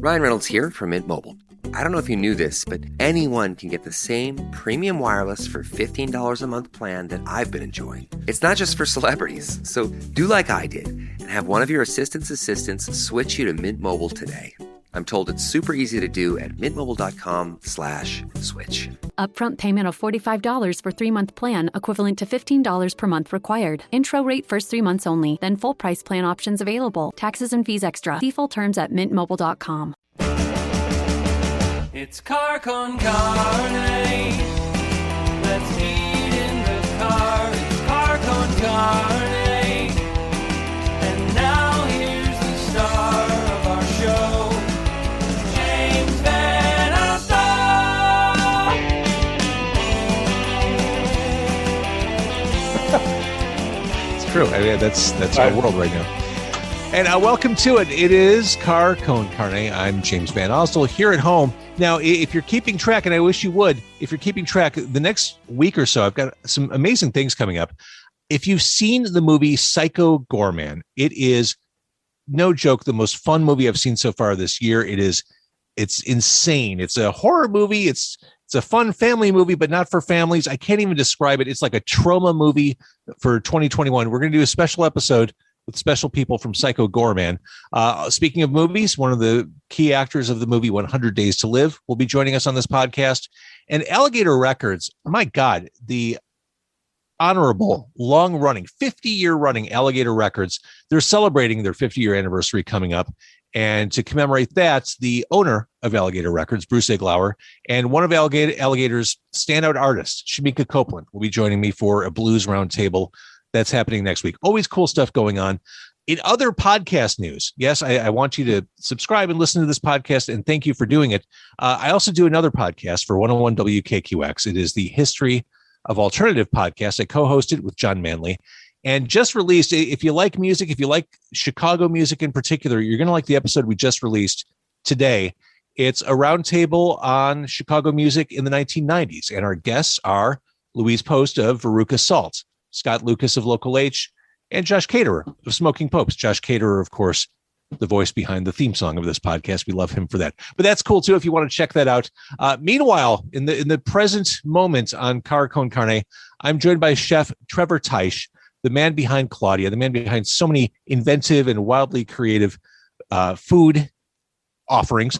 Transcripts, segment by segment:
Ryan Reynolds here from Mint Mobile. I don't know if you knew this, but anyone can get the same premium wireless for $15 a month plan that I've been enjoying. It's not just for celebrities. So do like I did and have one of your assistants switch you to Mint Mobile today. I'm told it's super easy to do at mintmobile.com/switch. Upfront payment of $45 for 3-month plan, equivalent to $15 per month required. Intro rate first 3 months only, then full price plan options available. Taxes and fees extra. See full terms at mintmobile.com. It's car con carne. Let's eat in the car. It's car con carne. And now here's the star of our show, James Van Alstyne. It's true. I mean, that's our world right now. And welcome to it. It is Car Con Carne. I'm James Van Alstyne here at home. Now, if you're keeping track, and I wish you would, if you're keeping track, the next week or so, I've got some amazing things coming up. If you've seen the movie Psycho Goreman, it is, no joke, the most fun movie I've seen so far this year. It's insane. It's a horror movie. It's a fun family movie, but not for families. I can't even describe it. It's like a trauma movie for 2021. We're going to do a special episode with special people from Psycho Goreman. Speaking of movies, one of the key actors of the movie 100 Days to Live will be joining us on this podcast. And Alligator Records, my God, the honorable, long-running, 50-year running Alligator Records, they're celebrating their 50-year anniversary coming up. And to commemorate that, the owner of Alligator Records, Bruce Iglauer, and one of Alligator's standout artists, Shamika Copeland, will be joining me for a blues roundtable. That's happening next week. Always cool stuff going on. In other podcast news, yes, I want you to subscribe and listen to this podcast, and thank you for doing it. I also do another podcast for 101 WKQX. It is the History of Alternative podcast. I co-hosted with John Manley, and just released, if you like music, if you like Chicago music in particular, you're going to like the episode we just released today. It's a roundtable on Chicago music in the 1990s, and our guests are Louise Post of Veruca Salt, Scott Lucas of Local H, and Josh Caterer of Smoking Popes. Josh Caterer, of course, the voice behind the theme song of this podcast. We love him for that. But that's cool, too, if you want to check that out. Meanwhile, in the present moment on Car Con Carne, I'm joined by Chef Trevor Teich, the man behind Claudia, the man behind so many inventive and wildly creative food offerings.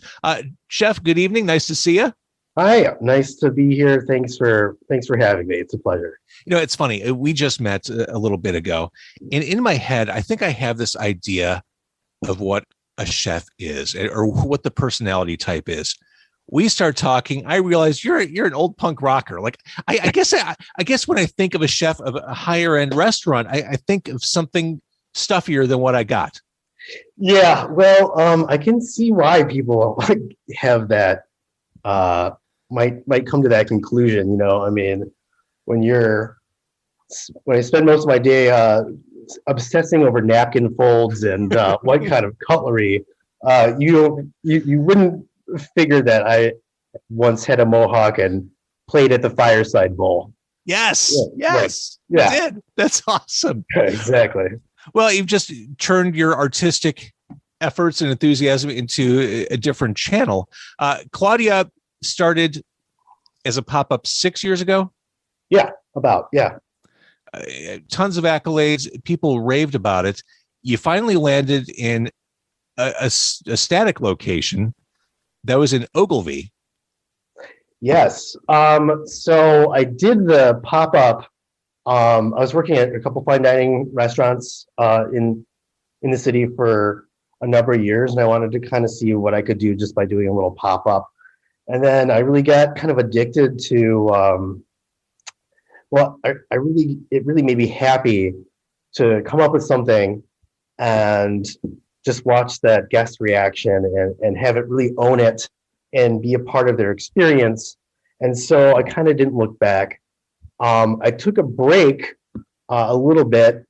Chef, good evening. Nice to see you. Hi, nice to be here. Thanks for having me. It's a pleasure. You know, it's funny. We just met a little bit ago, and in my head, I think I have this idea of what a chef is, or what the personality type is. We start talking. I realize you're an old punk rocker. Like I guess when I think of a chef of a higher end restaurant, I think of something stuffier than what I got. Yeah, well, I can see why people have that. Might come to that conclusion, you know. I mean, when I spend most of my day obsessing over napkin folds and what kind of cutlery, you wouldn't figure that I once had a mohawk and played at the Fireside Bowl. Yes, yeah, yes, right. Yeah. You did. That's awesome. Exactly. Well, you've just turned your artistic efforts and enthusiasm into a different channel. Claudia started as a pop-up 6 years ago. Yeah. Tons of accolades. People raved about it. You finally landed in a static location that was in Ogilvy. Yes. So I did the pop-up. I was working at a couple fine dining restaurants in the city for a number of years, and I wanted to kind of see what I could do just by doing a little pop-up. And then I really got kind of addicted to, it really made me happy to come up with something and just watch that guest reaction and have it really own it and be a part of their experience. And so I kind of didn't look back. I took a break a little bit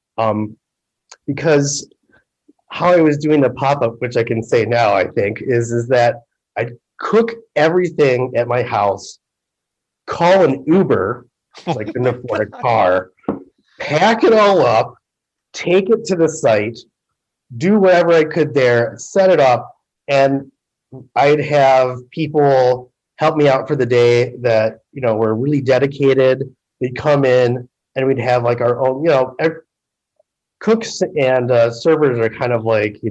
because how I was doing the pop-up, which I can say now, I think, is that I cook everything at my house, call an Uber, so I couldn't afford a car, pack it all up, take it to the site, do whatever I could there, set it up, and I'd have people help me out for the day that, were really dedicated. They'd come in and we'd have like our own, cooks and servers are kind of like,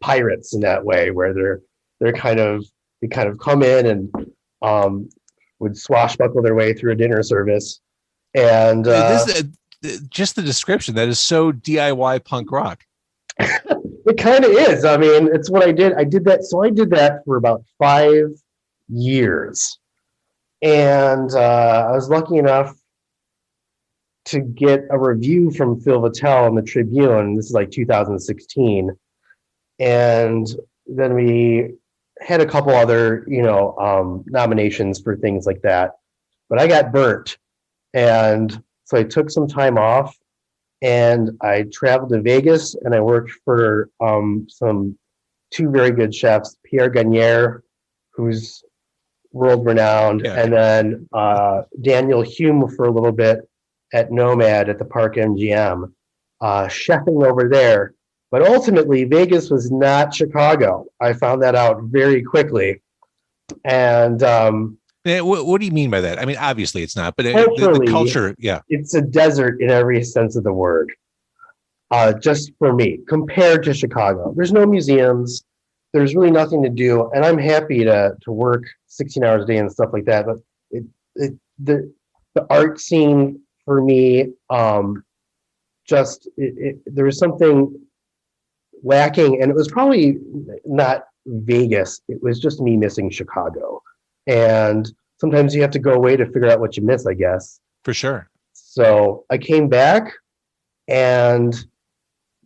pirates in that way, where they kind of come in and would swashbuckle their way through a dinner service. And just the description, that is so DIY punk rock. It kind of is. I mean, it's what I did. I did that. So I did that for about 5 years. And I was lucky enough to get a review from Phil Vitale in the Tribune. This is like 2016. And then we had a couple other, nominations for things like that. But I got burnt. And so I took some time off. And I traveled to Vegas and I worked for two very good chefs, Pierre Gagnère, who's world renowned, and then Daniel Hume for a little bit at Nomad at the Park MGM, chefing over there. But ultimately, Vegas was not Chicago. I found that out very quickly. And what do you mean by that? I mean, obviously it's not, but the culture, it's a desert in every sense of the word. Just for me, compared to Chicago, there's no museums, there's really nothing to do, and I'm happy to work 16 hours a day and stuff like that. But the art scene for me, there was something lacking, and it was probably not Vegas. It was just me missing Chicago. And sometimes you have to go away to figure out what you miss, I guess. For sure. So I came back, and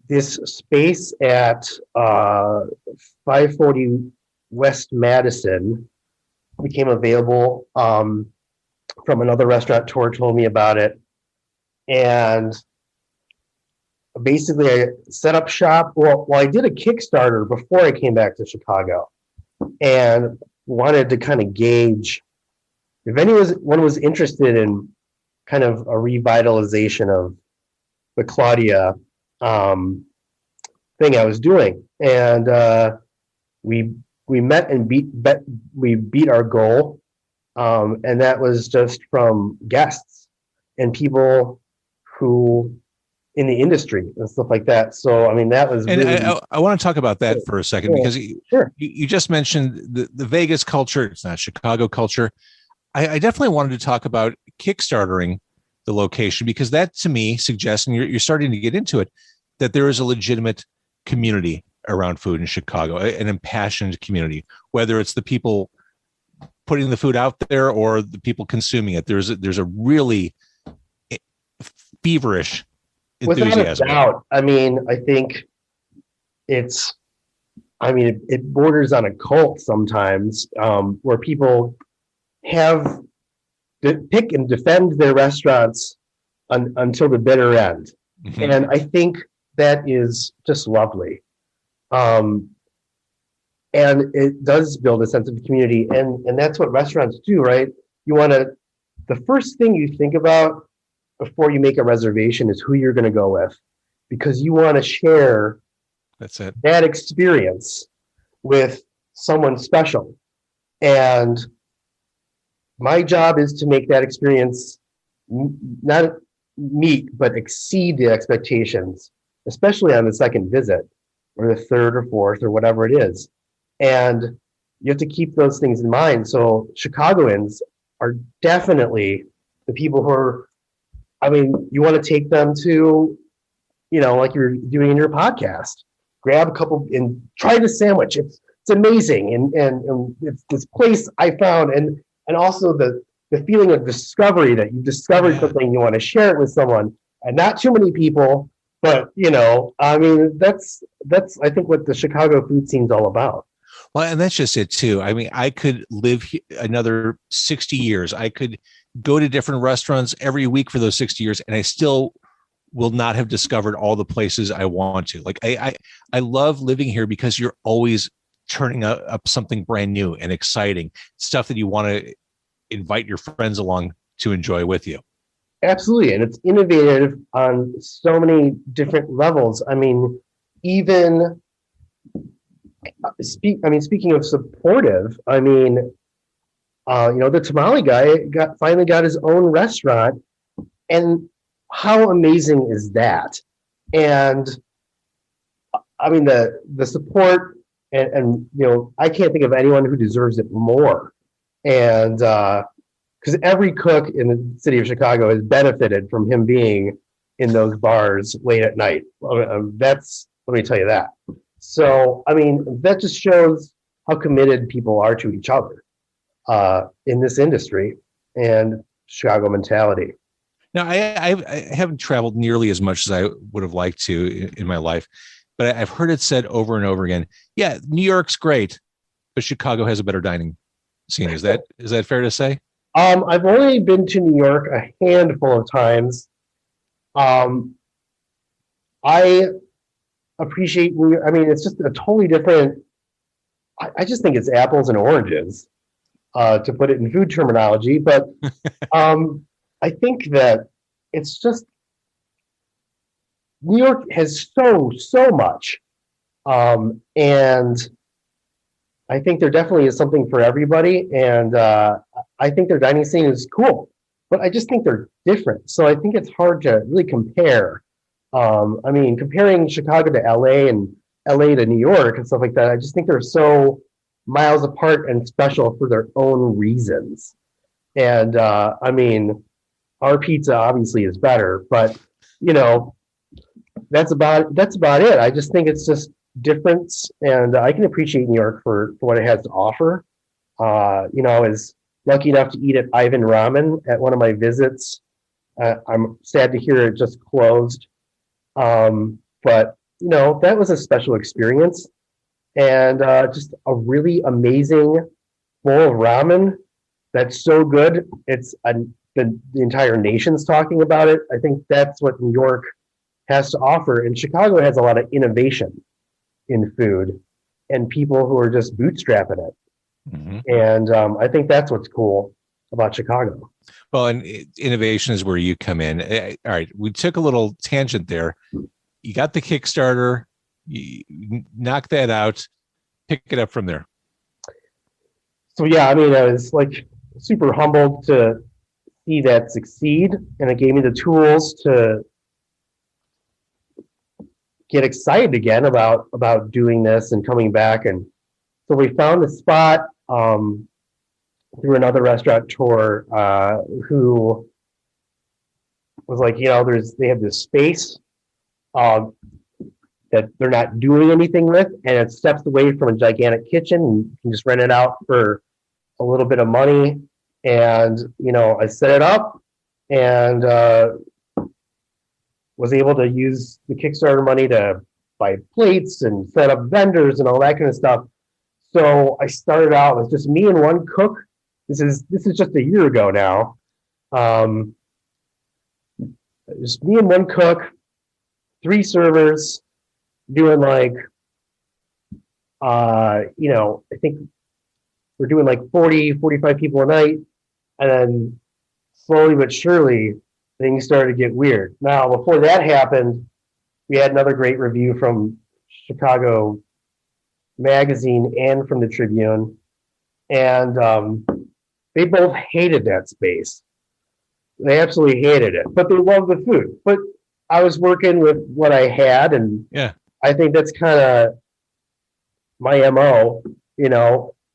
this space at 540 West Madison became available from another restaurateur, told me about it. And basically I set up shop. Well, I did a Kickstarter before I came back to Chicago, and wanted to kind of gauge if anyone was interested in kind of a revitalization of the Claudia thing I was doing. And we met and beat our goal. And that was just from guests and people who in the industry and stuff like that. So, I mean, that was and really... I want to talk about that for a second, because Sure. you just mentioned the Vegas culture. It's not Chicago culture. I definitely wanted to talk about Kickstartering the location, because that to me suggests, and you're starting to get into it, that there is a legitimate community around food in Chicago, an impassioned community, whether it's the people putting the food out there or the people consuming it. There's a really feverish enthusiasm. Without a doubt. I mean, I think it borders on a cult sometimes, where people have to pick and defend their restaurants until the bitter end. Mm-hmm. And I think that is just lovely. And it does build a sense of community. And that's what restaurants do, right? The first thing you think about before you make a reservation is who you're going to go with, because you want to share that experience with someone special. And my job is to make that experience not meet, but exceed the expectations, especially on the second visit or the third or fourth or whatever it is. And you have to keep those things in mind. So Chicagoans are definitely the people who are, you want to take them to, like you're doing in your podcast, grab a couple and try the sandwich. It's amazing. And it's this place I found, and also the feeling of discovery that you've discovered something, you want to share it with someone, and not too many people, but that's I think what the Chicago food scene's all about. Well, and that's just it too. I mean, I could live another 60 years. I could go to different restaurants every week for those 60 years, and I still will not have discovered all the places I want to. Like I love living here because you're always turning up something brand new and exciting, stuff that you want to invite your friends along to enjoy with you. Absolutely. And it's innovative on so many different levels. I mean, even Speaking of supportive, the tamale guy finally got his own restaurant, and how amazing is that? And the support, and I can't think of anyone who deserves it more. And because every cook in the city of Chicago has benefited from him being in those bars late at night. Let me tell you that. So, that just shows how committed people are to each other in this industry and Chicago mentality. Now, I haven't traveled nearly as much as I would have liked to in my life, but I've heard it said over and over again. Yeah, New York's great, but Chicago has a better dining scene. Is that fair to say? I've only been to New York a handful of times. I appreciate New York. It's just a totally different. I just think it's apples and oranges, to put it in food terminology. But I think that it's just New York has so much, and I think there definitely is something for everybody. And I think their dining scene is cool, but I just think they're different. So I think it's hard to really compare. Comparing Chicago to LA and LA to New York and stuff like that, I just think they're so miles apart and special for their own reasons. And our pizza obviously is better, but that's about it. I just think it's just difference, and I can appreciate New York for what it has to offer. I was lucky enough to eat at Ivan Ramen at one of my visits. I'm sad to hear it just closed. But that was a special experience, and just a really amazing bowl of ramen that's so good. It's the entire nation's talking about it. I think that's what New York has to offer, and Chicago has a lot of innovation in food and people who are just bootstrapping it. Mm-hmm. And I think that's what's cool about Chicago. Well, and innovation is where you come in. All right, we took a little tangent there. You got the Kickstarter, you knock that out, pick it up from there. So yeah, I was like super humbled to see that succeed, and it gave me the tools to get excited again about doing this and coming back. And so we found the spot through another restaurateur who was like, they have this space that they're not doing anything with, and it steps away from a gigantic kitchen, and you can just rent it out for a little bit of money. And I set it up and was able to use the Kickstarter money to buy plates and set up vendors and all that kind of stuff. So I started out with just me and one cook. This is just a year ago now. Just me and one cook, 3 servers, doing like, I think we're doing like 40, 45 people a night. And then slowly but surely, things started to get weird. Now, before that happened, we had another great review from Chicago Magazine and from the Tribune. And they both hated that space. They absolutely hated it, but they loved the food. But I was working with what I had, and yeah, I think that's kind of my MO,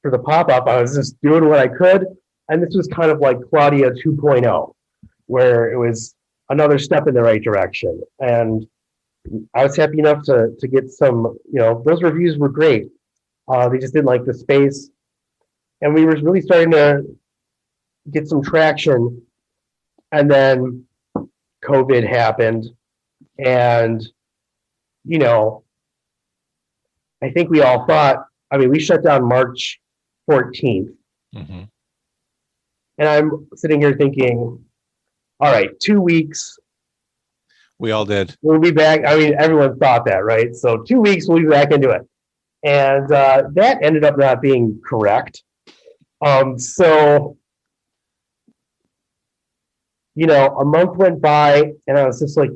for the pop-up. I was just doing what I could, and this was kind of like Claudia 2.0, where it was another step in the right direction. And I was happy enough to get some, those reviews were great. They just didn't like the space. And we were really starting to get some traction. And then COVID happened. And, I think we all thought, we shut down March 14th. Mm-hmm. And I'm sitting here thinking, all right, 2 weeks. We all did. We'll be back. Everyone thought that, right? So 2 weeks, we'll be back into it. And that ended up not being correct. So, a month went by, and I was just like,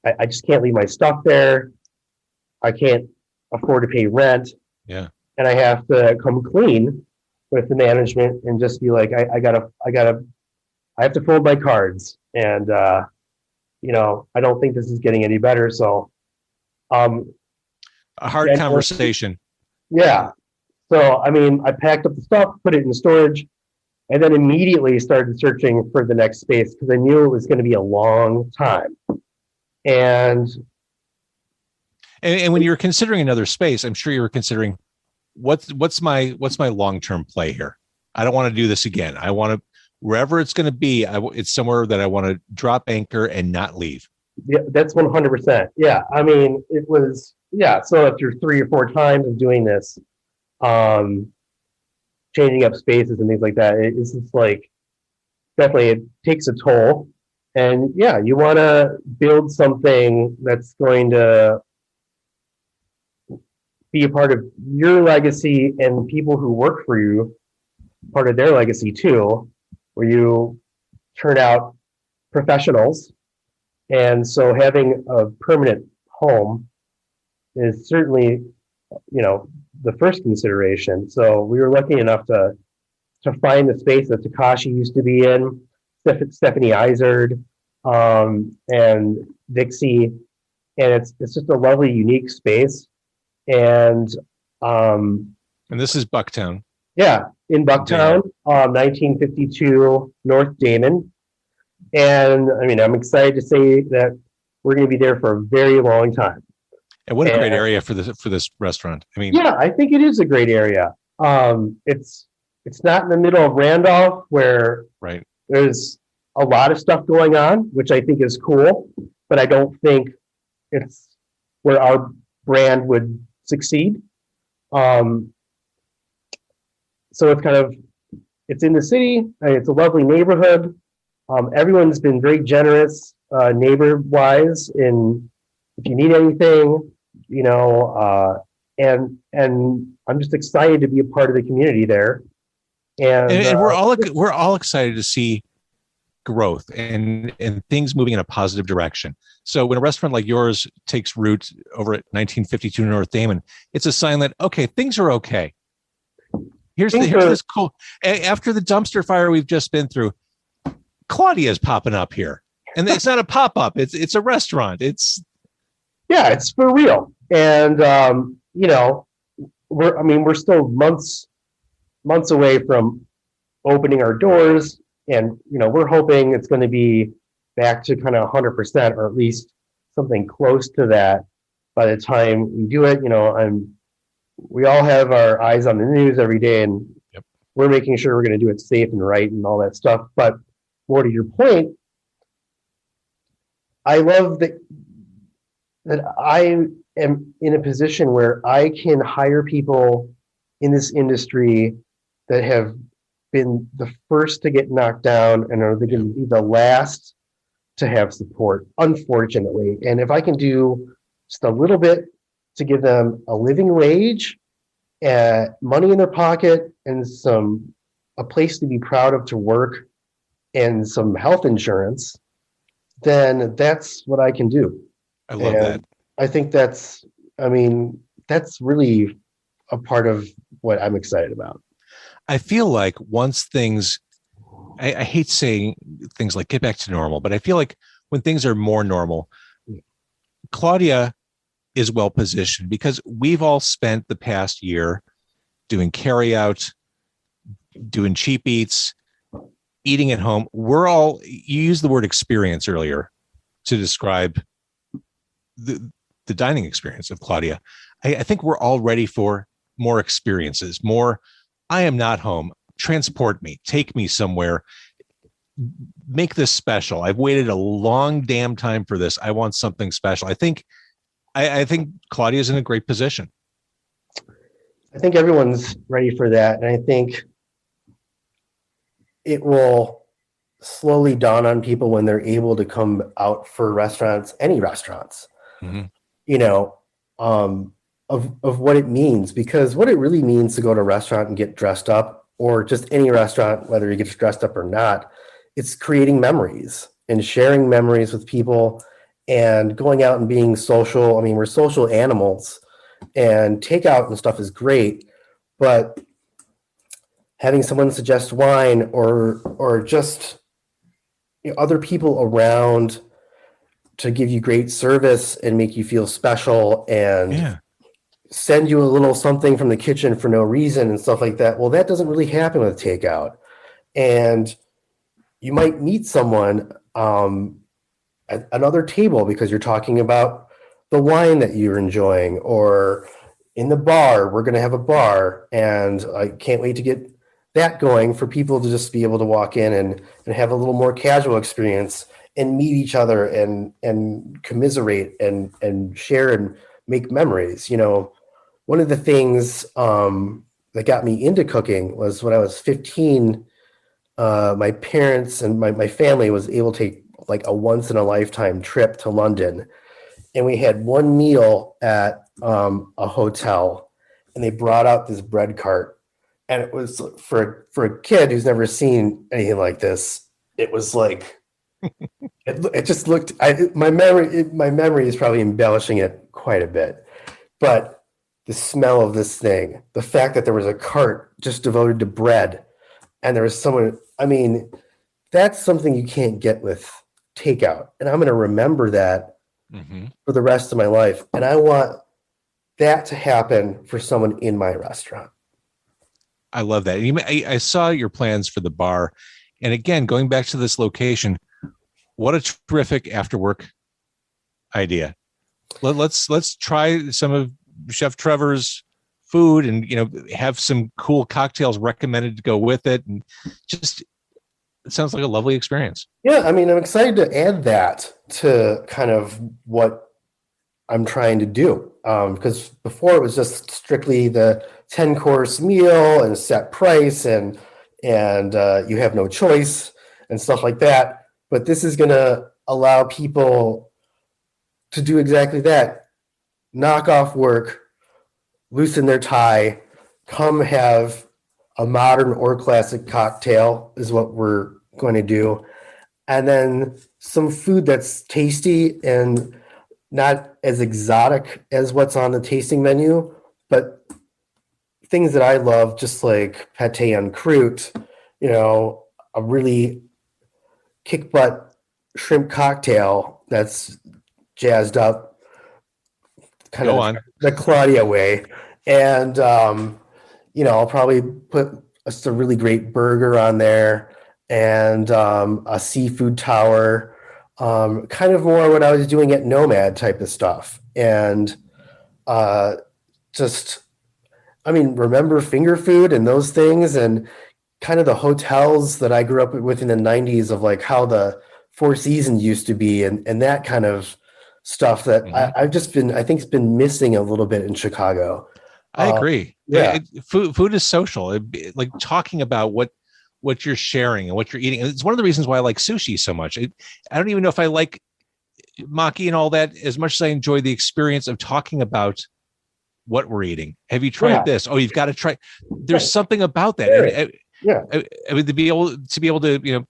I I just can't leave my stuff there. I can't afford to pay rent. Yeah. And I have to come clean with the management and just be like, I have to fold my cards. And, I don't think this is getting any better. So, A hard conversation. Yeah. So, I packed up the stuff, put it in storage, and then immediately started searching for the next space because I knew it was going to be a long time. And when you were considering another space, I'm sure you were considering what's my long-term play here. I don't want to do this again. I want to, wherever it's going to be, it's somewhere that I want to drop anchor and not leave. Yeah, that's 100%. Yeah. It was, yeah. So after 3 or 4 times of doing this, changing up spaces and things like that, it's just like, definitely it takes a toll. And yeah, you want to build something that's going to be a part of your legacy and people who work for you, part of their legacy too, where you turn out professionals. And so having a permanent home is certainly, the first consideration. So we were lucky enough to find the space that Takashi used to be in, Stephanie Izard, and Dixie. And it's just a lovely, unique space. And this is Bucktown. Yeah, in Bucktown, 1952 North Damon. And I'm excited to say that we're going to be there for a very long time. And what a great area for this restaurant. Yeah, I think it is a great area. It's not in the middle of Randolph where there's a lot of stuff going on, which I think is cool, but I don't think it's where our brand would succeed. So it's in the city. It's a lovely neighborhood. Everyone's been very generous, neighbor-wise, in if you need anything, and I'm just excited to be a part of the community there. And we're all excited to see growth and things moving in a positive direction. So when a restaurant like yours takes root over at 1952 North Damon, it's a sign that, okay, things are okay. Here's this cool, after the dumpster fire we've just been through, Claudia is popping up here, and it's not a pop-up. It's a restaurant. It's for real. And, we're still months away from opening our doors. And, we're hoping it's going to be back to kind of 100%, or at least something close to that by the time we do it. We all have our eyes on the news every day, and we're making sure we're going to do it safe and right and all that stuff. But more to your point, I love that I am in a position where I can hire people in this industry that have been the first to get knocked down and are going to be the last to have support, unfortunately. And if I can do just a little bit to give them a living wage, money in their pocket, and a place to be proud of to work, and some health insurance, then that's what I can do. I love that. I think that's really a part of what I'm excited about. I feel like once things, I hate saying things like get back to normal, but I feel like when things are more normal, Claudia is well positioned because we've all spent the past year doing carry out, doing cheap eats, eating at home. You used the word experience earlier to describe the dining experience of Claudia. I think we're all ready for more experiences, more, I am not home. Transport me, take me somewhere, make this special. I've waited a long damn time for this. I want something special. I think Claudia's in a great position. I think everyone's ready for that. And I think it will slowly dawn on people when they're able to come out for restaurants, any restaurants, of what it means, because what it really means to go to a restaurant and get dressed up, or just any restaurant, whether you get dressed up or not, it's creating memories and sharing memories with people and going out and being social. I mean, we're social animals, and takeout and stuff is great, but having someone suggest wine or just other people around to give you great service and make you feel special and send you a little something from the kitchen for no reason and stuff like that. Well, that doesn't really happen with takeout. And you might meet someone at another table because you're talking about the wine that you're enjoying, or in the bar, we're going to have a bar, and I can't wait to get that going for people to just be able to walk in and have a little more casual experience and meet each other and commiserate and share and make memories. One of the things that got me into cooking was when I was 15, my parents and my family was able to take like a once in a lifetime trip to London. And we had one meal at a hotel, and they brought out this bread cart. And it was for a kid who's never seen anything like this. It was like, it just looked, my memory is probably embellishing it quite a bit, but the smell of this thing, the fact that there was a cart just devoted to bread, and there was someone, I mean, that's something you can't get with takeout. And I'm going to remember that for the rest of my life. And I want that to happen for someone in my restaurant. I love that. I saw your plans for the bar. And again, going back to this location, what a terrific after work idea. Let's try some of Chef Trevor's food and, have some cool cocktails recommended to go with it. And just, it sounds like a lovely experience. Yeah. I mean, I'm excited to add that to kind of what I'm trying to do. Because before it was just strictly the 10-course meal and set price and you have no choice and stuff like that. But this is going to allow people to do exactly that. Knock off work, loosen their tie, come have a modern or classic cocktail is what we're going to do. And then some food that's tasty and not as exotic as what's on the tasting menu, but things that I love, just like pate en croûte, a really kick butt shrimp cocktail that's jazzed up, kind of the Claudia way. And, I'll probably put a really great burger on there and a seafood tower. Kind of more what I was doing at Nomad type of stuff. And remember finger food and those things, and kind of the hotels that I grew up with in the 90s of like how the Four Seasons used to be and that kind of stuff that I think it's been missing a little bit in Chicago. I agree. Yeah. Food is social. Like talking about what you're sharing and what you're eating. It's one of the reasons why I like sushi so much. I don't even know if I like maki and all that as much as I enjoy the experience of talking about what we're eating. Have you tried this? Oh, you've got to try. There's something about that. I mean, to be able to,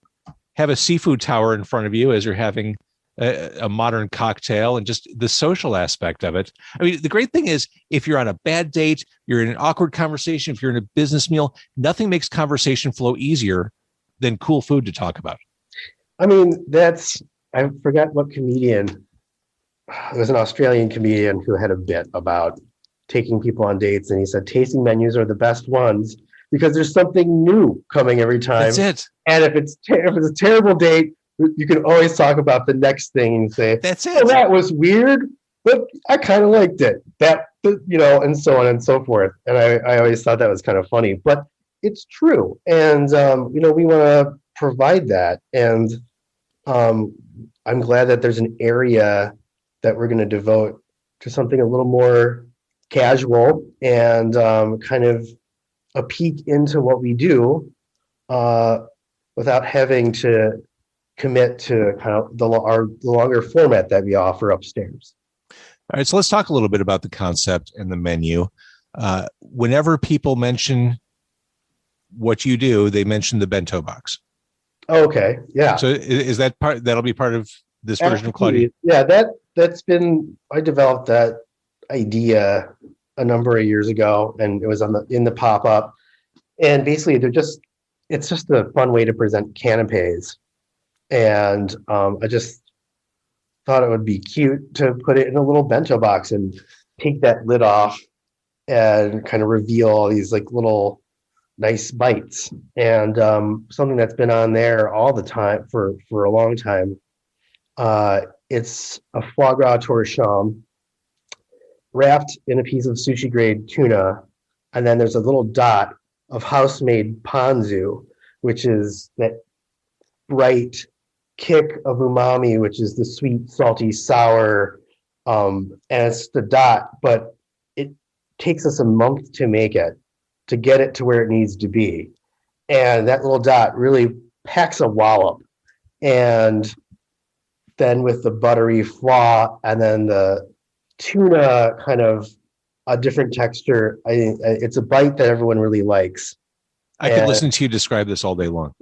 have a seafood tower in front of you as you're having a modern cocktail and just the social aspect of it. I mean, the great thing is if you're on a bad date, you're in an awkward conversation, if you're in a business meal, nothing makes conversation flow easier than cool food to talk about. I mean, I forgot what comedian, it was an Australian comedian who had a bit about taking people on dates. And he said, tasting menus are the best ones because there's something new coming every time. That's it. And if it's a terrible date, you can always talk about the next thing and say, that's it. Oh, that was weird, but I kind of liked it. And so on and so forth. And I always thought that was kind of funny, but it's true. And, we want to provide that. And I'm glad that there's an area that we're going to devote to something a little more casual and kind of a peek into what we do without having to commit to kind of the longer format that we offer upstairs. All right, so let's talk a little bit about the concept and the menu. Whenever people mention what you do, they mention the bento box. Okay, yeah. So is that part? That'll be part of this version of Claudia? Yeah, I developed that idea a number of years ago, and it was in the pop-up. And basically it's just a fun way to present canapes. And I just thought it would be cute to put it in a little bento box and take that lid off and kind of reveal all these like little nice bites. And something that's been on there all the time for a long time. It's a foie gras torchon wrapped in a piece of sushi grade tuna. And then there's a little dot of house-made ponzu, which is that bright kick of umami, which is the sweet, salty, sour, and it's the dot, but it takes us a month to make it, to get it to where it needs to be. And that little dot really packs a wallop. And then with the buttery foie and then the tuna, kind of a different texture, it's a bite that everyone really likes. I could listen to you describe this all day long.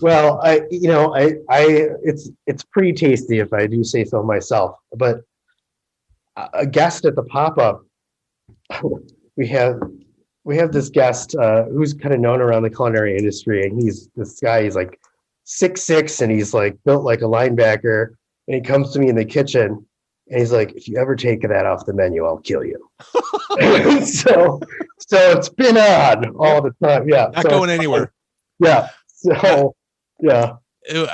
Well, it's pretty tasty if I do say so myself. But a guest at the pop-up, we have this guest who's kind of known around the culinary industry, and he's like 6'6", and he's like built like a linebacker. And he comes to me in the kitchen, and he's like, "If you ever take that off the menu, I'll kill you." so it's been on all the time. Yeah, not going anywhere. Yeah. So yeah.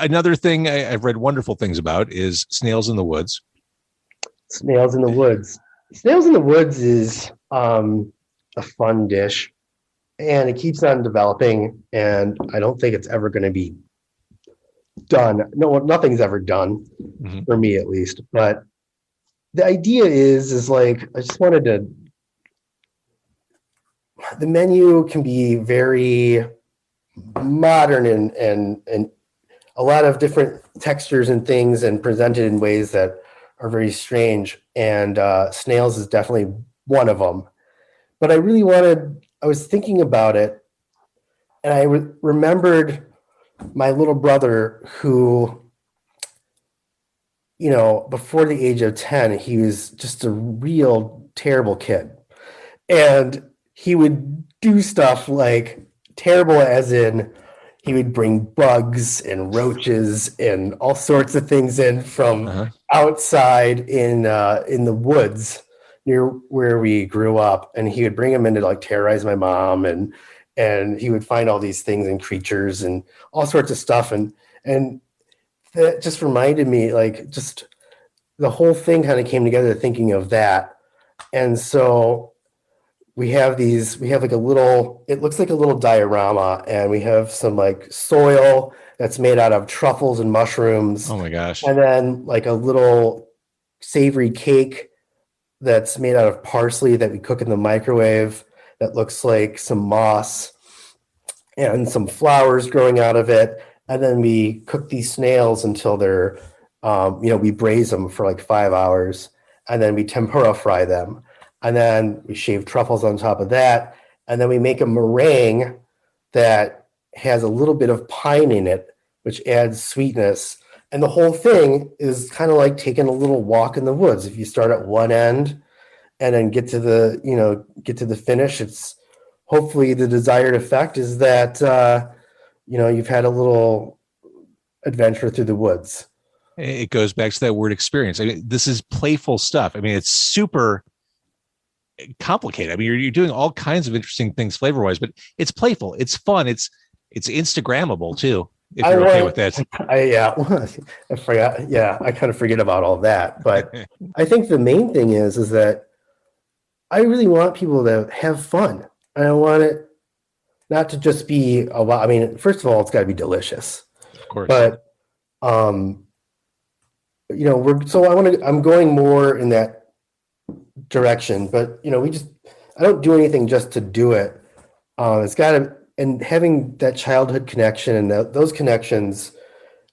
Another thing I've read wonderful things about is snails in the woods. Snails in the woods. Snails in the woods is a fun dish, and it keeps on developing. And I don't think it's ever going to be done. No, nothing's ever done for me, at least. But the idea is like, I just wanted to. The menu can be very modern and a lot of different textures and things, and presented in ways that are very strange. And snails is definitely one of them. But I was thinking about it, and I remembered my little brother who, before the age of 10, he was just a real terrible kid. And he would do stuff like terrible, as in he would bring bugs and roaches and all sorts of things in from outside in the woods near where we grew up, and he would bring them in to like terrorize my mom, and he would find all these things and creatures and all sorts of stuff, and that just reminded me, like, just the whole thing kind of came together thinking of that. And so we have like it looks like a little diorama, and we have some like soil that's made out of truffles and mushrooms. Oh my gosh. And then like a little savory cake that's made out of parsley that we cook in the microwave that looks like some moss and some flowers growing out of it. And then we cook these snails until they're, we braise them for like 5 hours, and then we tempura fry them. And then we shave truffles on top of that. And then we make a meringue that has a little bit of pine in it, which adds sweetness. And the whole thing is kind of like taking a little walk in the woods. If you start at one end and then get to the finish, it's hopefully the desired effect is that, you've had a little adventure through the woods. It goes back to that word experience. I mean, this is playful stuff. I mean, it's super complicated. I mean, you're doing all kinds of interesting things flavor-wise, but it's playful. It's fun. It's Instagrammable too, if you're okay with that. I forgot. Yeah, I kind of forget about all that. But I think the main thing is that I really want people to have fun. And I want it not to just be I mean, first of all, it's got to be delicious. Of course. But I'm going more in that direction, but I don't do anything just to do it. It's got to, and having that childhood connection and those connections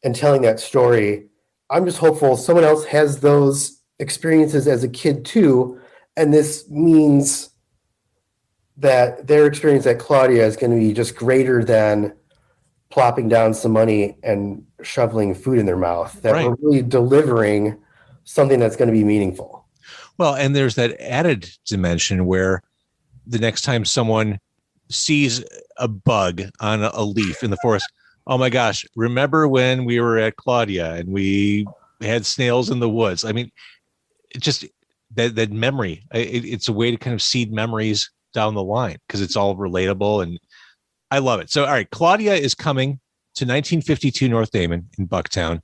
and telling that story, I'm just hopeful someone else has those experiences as a kid too, and this means that their experience at Claudia is going to be just greater than plopping down some money and shoveling food in their mouth, that Right. we're really delivering something that's going to be meaningful. Well, and there's that added dimension where the next time someone sees a bug on a leaf in the forest, oh my gosh, remember when we were at Claudia and we had snails in the woods? I mean, it just that memory, it's a way to kind of seed memories down the line because it's all relatable, and I love it. So, all right, Claudia is coming to 1952 North Damon in Bucktown.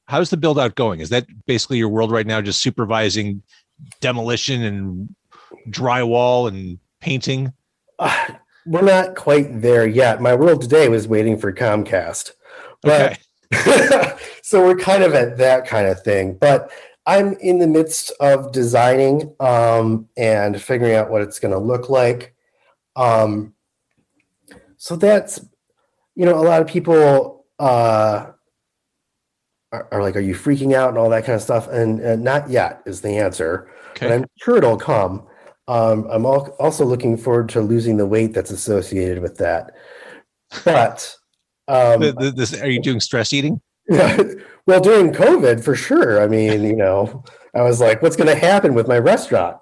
How's the build out going? Is that basically your world right now, just supervising demolition and drywall and painting? We're not quite there yet. My world today was waiting for Comcast, but so we're kind of at that kind of thing. But I'm in the midst of designing and figuring out what it's going to look like. So that's, a lot of people are like, are you freaking out and all that kind of stuff? And not yet is the answer. Okay. But I'm sure it'll come. I'm also looking forward to losing the weight that's associated with that. But are you doing stress eating? well, during COVID, for sure. I mean, I was like, what's going to happen with my restaurant?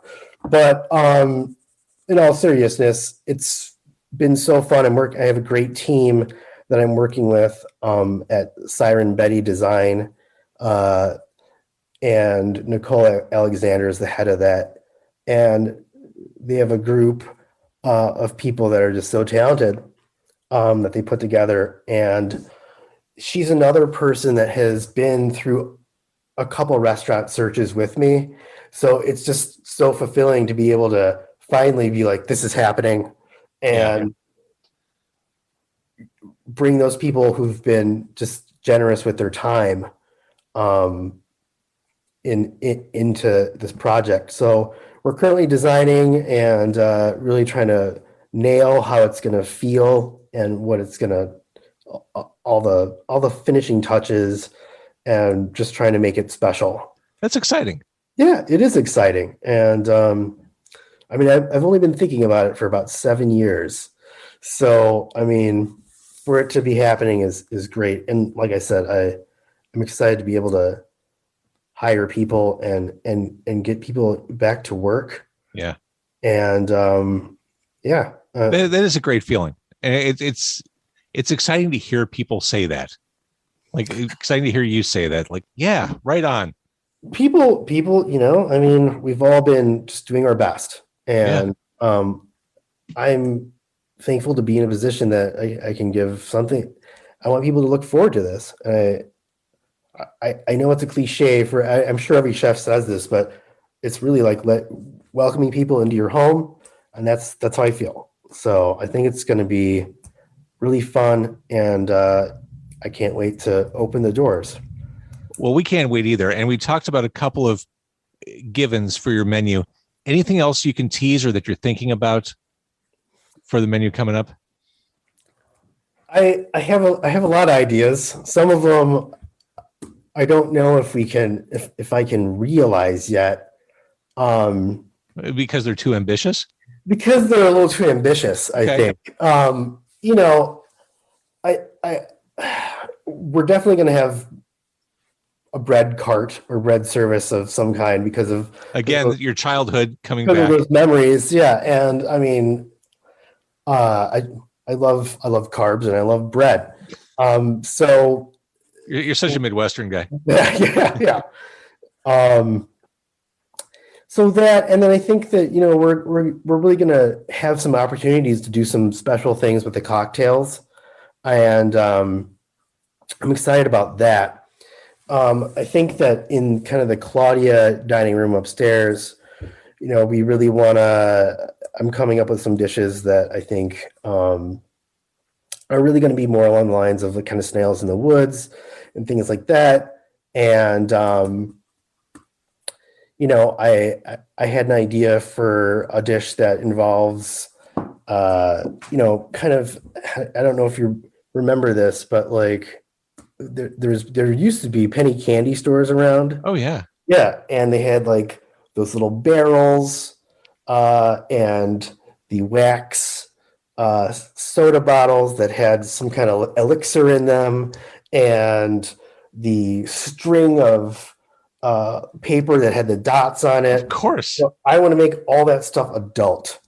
But in all seriousness, it's been so fun. I have a great team that I'm working with at Siren Betty Design, and Nicole Alexander is the head of that. And they have a group of people that are just so talented that they put together. And she's another person that has been through a couple restaurant searches with me. So it's just so fulfilling to be able to finally be like, this is happening, and bring those people who've been just generous with their time into this project. So we're currently designing and really trying to nail how it's going to feel and what it's going to, all the finishing touches, and just trying to make it special. That's exciting. Yeah, it is exciting. And I mean, I've only been thinking about it for about 7 years. So, I mean, for it to be happening is great. And like I said, I'm excited to be able to hire people and get people back to work. Yeah. And that is a great feeling. And it's exciting to hear people say that. Like, it's exciting to hear you say that. Like, yeah, right on. People, I mean, we've all been just doing our best. And I'm thankful to be in a position that I can give something. I want people to look forward to this. I know it's a cliche I'm sure every chef says this, but it's really like welcoming people into your home. And that's how I feel. So I think it's going to be really fun, and I can't wait to open the doors. Well, we can't wait either. And we talked about a couple of givens for your menu. Anything else you can tease or that you're thinking about for the menu coming up? I have a lot of ideas. Some of them I don't know if I can realize yet. Because they're too ambitious? Because they're a little too ambitious, I think. We're definitely going to have a bread cart or bread service of some kind because of, again, your childhood coming back. Because of those memories, yeah. And I mean, I love carbs and I love bread. So you're such a Midwestern guy. Yeah. So that, and then I think that, we're really going to have some opportunities to do some special things with the cocktails. And I'm excited about that. I think that in kind of the Claudia dining room upstairs, we really I'm coming up with some dishes that I think are really going to be more along the lines of the kind of snails in the woods and things like that. And, I had an idea for a dish that involves, kind of, I don't know if you remember this, but like there used to be penny candy stores around. Oh yeah. Yeah. And they had like those little barrels, and the wax, soda bottles that had some kind of elixir in them, and the string of paper that had the dots on it. Of course. So I want to make all that stuff adult.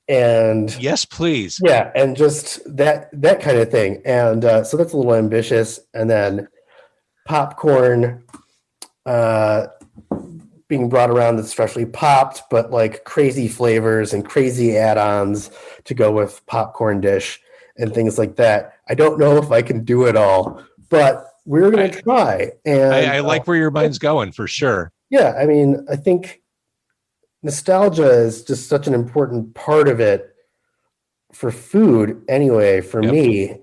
And yes, please. Yeah, and just that kind of thing. And so that's a little ambitious. And then popcorn being brought around that's freshly popped, but like crazy flavors and crazy add-ons to go with popcorn dish and things like that. I don't know if I can do it all, but we're going to try. And I like where your mind's going for sure. Yeah, I mean, I think nostalgia is just such an important part of it for food anyway, for me.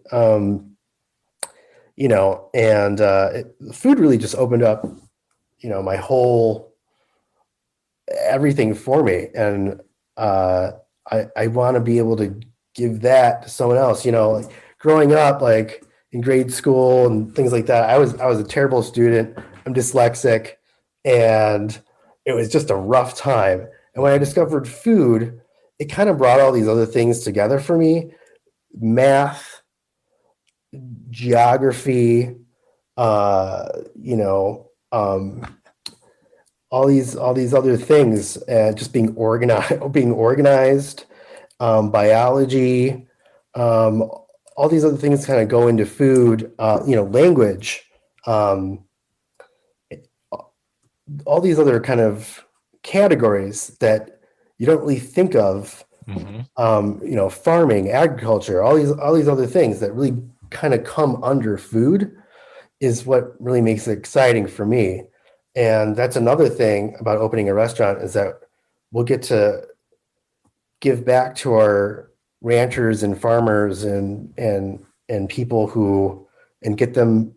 You know, and food really just opened up, you know, my whole everything for me. And I want to be able to give that to someone else. You know, like growing up, like in grade school and things like that, I was a terrible student. I'm dyslexic, and it was just a rough time. And when I discovered food, it kind of brought all these other things together for me: math, geography, you know, all these other things, and just being organized, biology, all these other things kind of go into food. You know, language, all these other kind of categories that you don't really think of. You know, farming, agriculture, all these other things that really kind of come under food is what really makes it exciting for me. And that's another thing about opening a restaurant, is that we'll get to give back to our ranchers and farmers and people who, and get them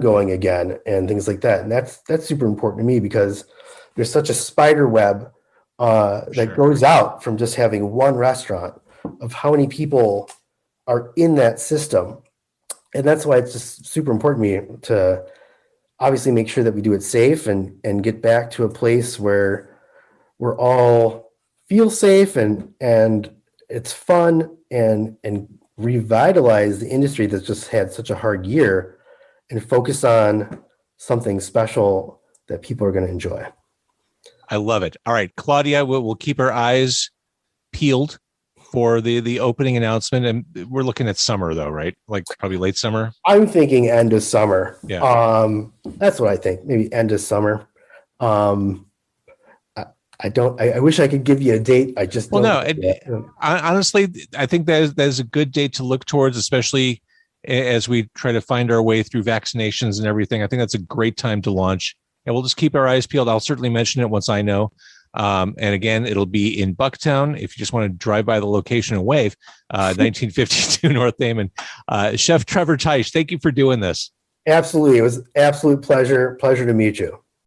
going again and things like that. And that's super important to me, because there's such a spider web that grows out from just having one restaurant, of how many people are in that system. And that's why it's just super important to me to obviously make sure that we do it safe and get back to a place where we're all feel safe and it's fun, and revitalize the industry that's just had such a hard year, and focus on something special that people are going to enjoy. I love it. All right, Claudia, we'll keep our eyes peeled for the opening announcement, and we're looking at summer though, right? Like probably late summer. I'm thinking end of summer. Yeah. That's what I think. Maybe end of summer. I wish I could give you a date. I just don't. Honestly, I think that is a good date to look towards, especially as we try to find our way through vaccinations and everything. I think that's a great time to launch, and we'll just keep our eyes peeled. I'll certainly mention it once I know. And again, it'll be in Bucktown. If you just want to drive by the location and wave, 1952 North Damon. Chef Trevor Teich, thank you for doing this. Absolutely. It was an absolute pleasure to meet you.